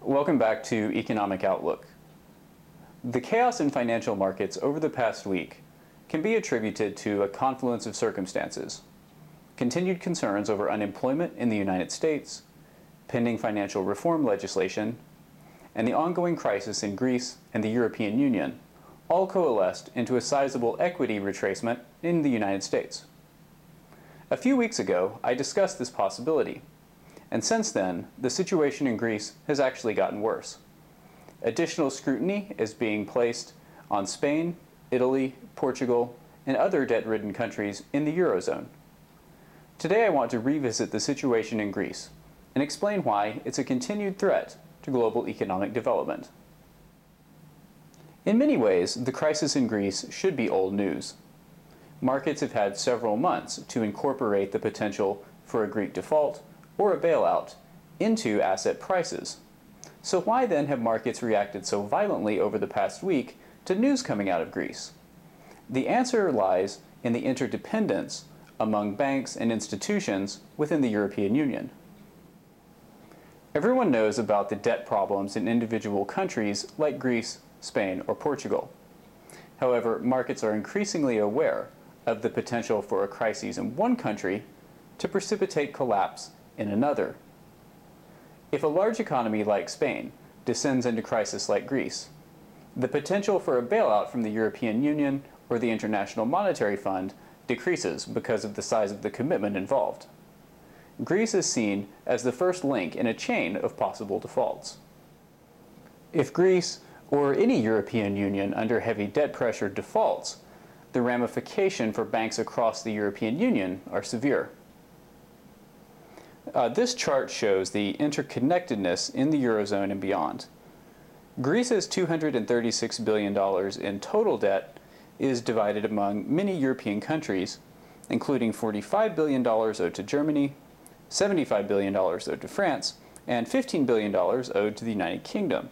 Welcome back to Economic Outlook. The chaos in financial markets over the past week can be attributed to a confluence of circumstances: continued concerns over unemployment in the United States, pending financial reform legislation, and the ongoing crisis in Greece and the European Union, all coalesced into a sizable equity retracement in the United States. A few weeks ago, I discussed this possibility, and since then, the situation in Greece has actually gotten worse. Additional scrutiny is being placed on Spain, Italy, Portugal, and other debt-ridden countries in the Eurozone. Today I want to revisit the situation in Greece and explain why it's a continued threat to global economic development. In many ways, the crisis in Greece should be old news. Markets have had several months to incorporate the potential for a Greek default or a bailout into asset prices. So why then have markets reacted so violently over the past week to news coming out of Greece? The answer lies in the interdependence among banks and institutions within the European Union. Everyone knows about the debt problems in individual countries like Greece, Spain, or Portugal. However, markets are increasingly aware of the potential for a crisis in one country to precipitate collapse in another. If a large economy like Spain descends into crisis like Greece, the potential for a bailout from the European Union or the International Monetary Fund decreases because of the size of the commitment involved. Greece is seen as the first link in a chain of possible defaults. If Greece or any European Union under heavy debt pressure defaults, the ramifications for banks across the European Union are severe. This chart shows the interconnectedness in the Eurozone and beyond. Greece's $236 billion in total debt is divided among many European countries, including $45 billion owed to Germany, $75 billion owed to France, and $15 billion owed to the United Kingdom.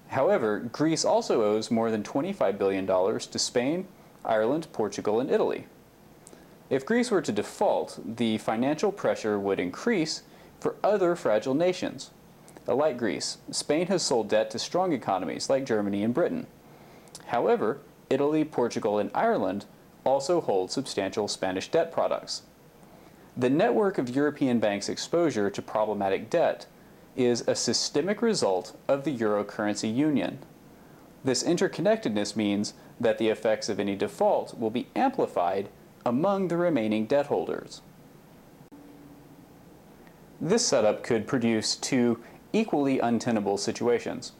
However, Greece also owes more than $25 billion to Spain, Ireland, Portugal, and Italy. If Greece were to default, the financial pressure would increase for other fragile nations. Like Greece, Spain has sold debt to strong economies like Germany and Britain. However, Italy, Portugal, and Ireland also hold substantial Spanish debt products. The network of European banks' exposure to problematic debt is a systemic result of the euro currency union. This interconnectedness means that the effects of any default will be amplified among the remaining debt holders. This setup could produce two equally untenable situations.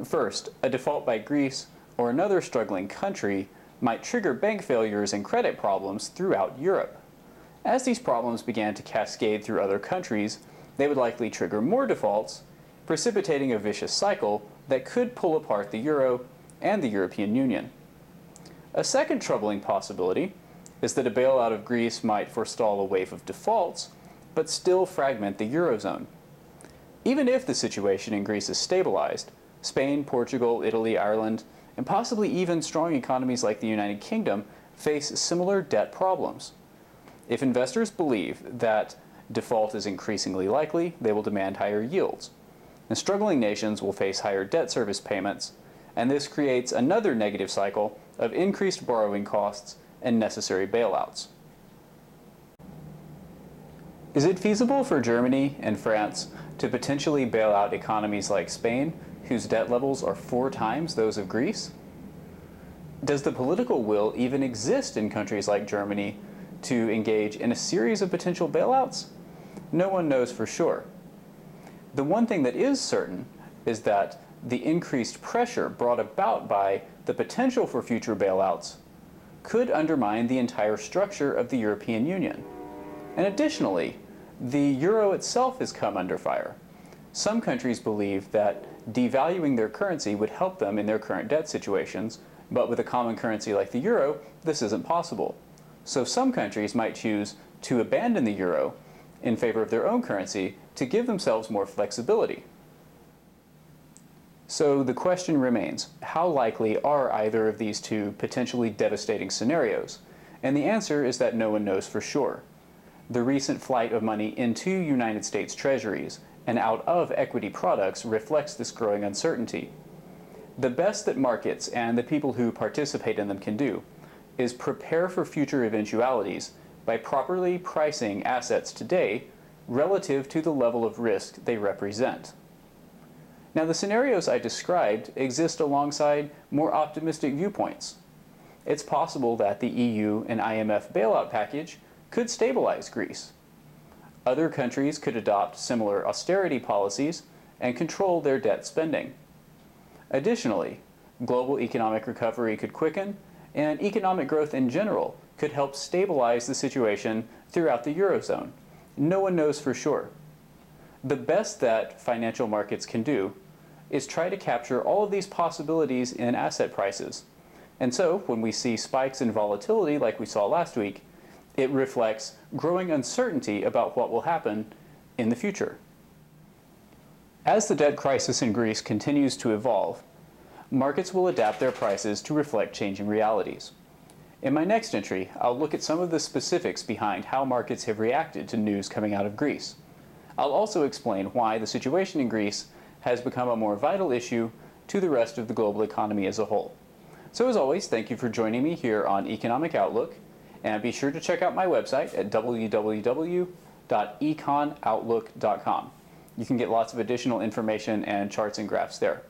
First, a default by Greece or another struggling country might trigger bank failures and credit problems throughout Europe. As these problems began to cascade through other countries, they would likely trigger more defaults, precipitating a vicious cycle that could pull apart the euro and the European Union. A second troubling possibility is that a bailout of Greece might forestall a wave of defaults, but still fragment the Eurozone. Even if the situation in Greece is stabilized, Spain, Portugal, Italy, Ireland, and possibly even strong economies like the United Kingdom face similar debt problems. If investors believe that default is increasingly likely, they will demand higher yields. And struggling nations will face higher debt service payments, and this creates another negative cycle of increased borrowing costs and necessary bailouts. Is it feasible for Germany and France to potentially bail out economies like Spain, whose debt levels are 4 times those of Greece? Does the political will even exist in countries like Germany to engage in a series of potential bailouts? No one knows for sure. The one thing that is certain is that the increased pressure brought about by the potential for future bailouts could undermine the entire structure of the European Union. And additionally, the euro itself has come under fire. Some countries believe that devaluing their currency would help them in their current debt situations, but with a common currency like the euro, this isn't possible. So some countries might choose to abandon the euro in favor of their own currency to give themselves more flexibility. So the question remains, how likely are either of these two potentially devastating scenarios? And the answer is that no one knows for sure. The recent flight of money into United States treasuries and out of equity products reflects this growing uncertainty. The best that markets and the people who participate in them can do is prepare for future eventualities by properly pricing assets today relative to the level of risk they represent. Now, the scenarios I described exist alongside more optimistic viewpoints. It's possible that the EU and IMF bailout package could stabilize Greece. Other countries could adopt similar austerity policies and control their debt spending. Additionally, global economic recovery could quicken, and economic growth in general could help stabilize the situation throughout the Eurozone. No one knows for sure. The best that financial markets can do is try to capture all of these possibilities in asset prices. And so, when we see spikes in volatility like we saw last week, it reflects growing uncertainty about what will happen in the future. As the debt crisis in Greece continues to evolve, markets will adapt their prices to reflect changing realities. In my next entry, I'll look at some of the specifics behind how markets have reacted to news coming out of Greece. I'll also explain why the situation in Greece has become a more vital issue to the rest of the global economy as a whole. So as always, thank you for joining me here on Economic Outlook, and be sure to check out my website at www.econoutlook.com. You can get lots of additional information and charts and graphs there.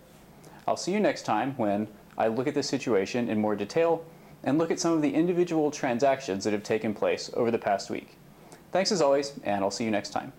I'll see you next time when I look at the situation in more detail and look at some of the individual transactions that have taken place over the past week. Thanks as always, and I'll see you next time.